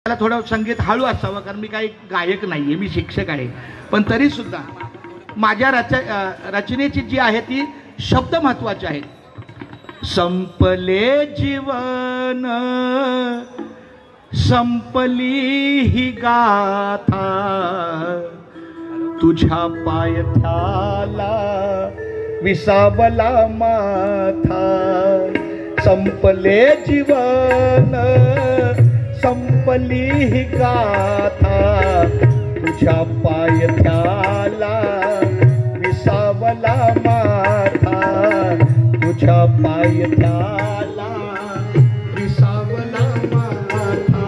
मला थोडं संगीत हळू असावं कारण मी काही गायक नाहीये, मी शिक्षक आहे. पण तरी सुद्धा माझ्या रचनेची जी आहे ती शब्द महत्वाचे आहेत. संपले जीवन संपली ही गाथा तुझ्या पायथ्याला विसावला माथा. संपले जीवन संपली ही गाथा तुझ्या पायथ्याला विसावला माथा. तुझ्या पायथ्याला विसावला माथा.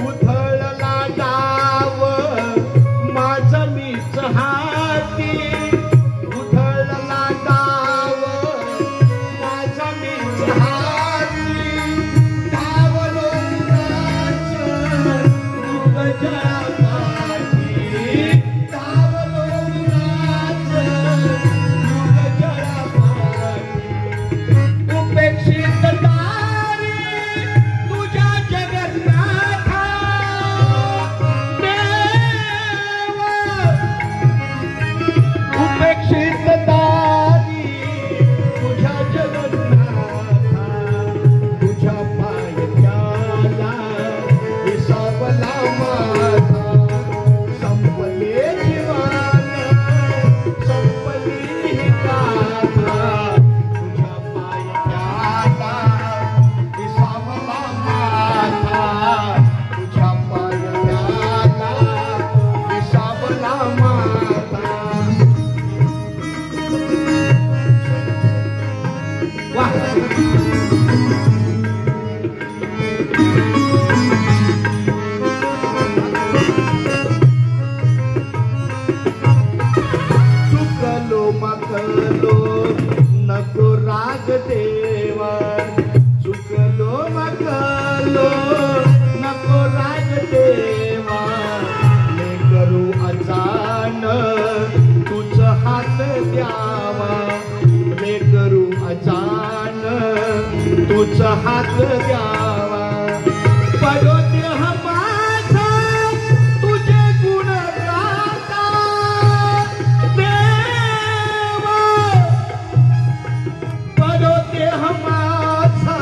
उधळला गाव माझं मीच हाती. हात द्यावा पडोते माझा तुझे गुण गाता देवा. पडोते माझा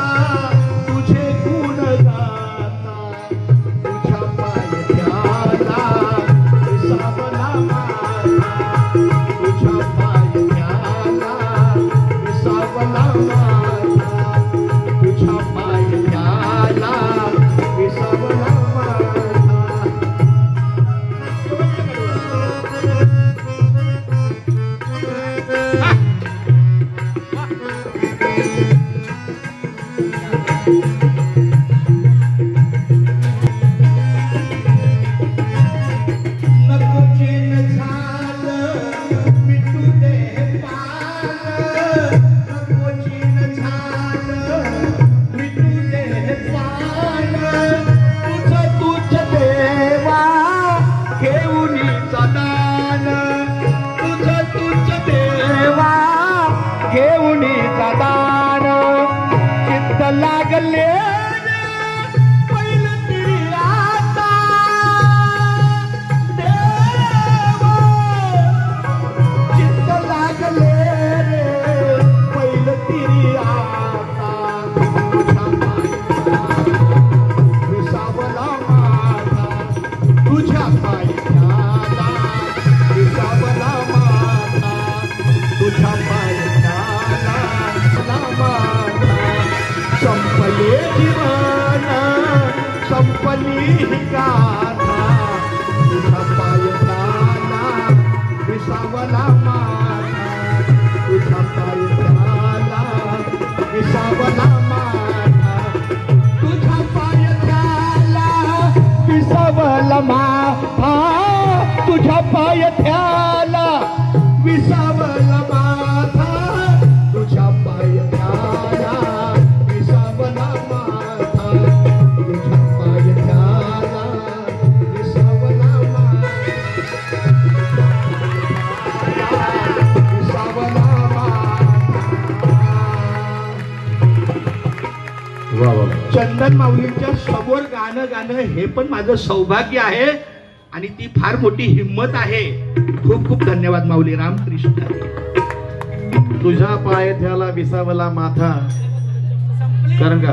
तुझे गुण गाता. तुझ्या पायथ्याला विसावला माथा. तुझ्या पायथ्याला विसावला माथा. लागले पहिलं तरी आता देवा. चित्त लागले पहिलं तरी आता. विसावला माथा. तुझ्या पायथ्याला विसावला माथा. तुझ्या पायथ्याला माथा. संपले जीवन संपली ही गाथा तुझ्या पायथ्याला विसावला माथा. तुझ्या पायथ्याला विसावला माथा. तुझ्या पायथ्याला विसावला माथा. तुझ्या पायथ्याला विसावला माथा. तुझ्या पायथ्याला विसावला माथा. तुझ्या पायथ्याला विसावला माथा. विसावला माथा. चंदन माऊलींच्या समोर गाणं गाणं हे पण माझं सौभाग्य आहे आणि ती फार मोठी हिंमत आहे. खूप खूप धन्यवाद माऊली. रामकृष्ण. तुझ्या पायथ्याला विसावला माथा कारण का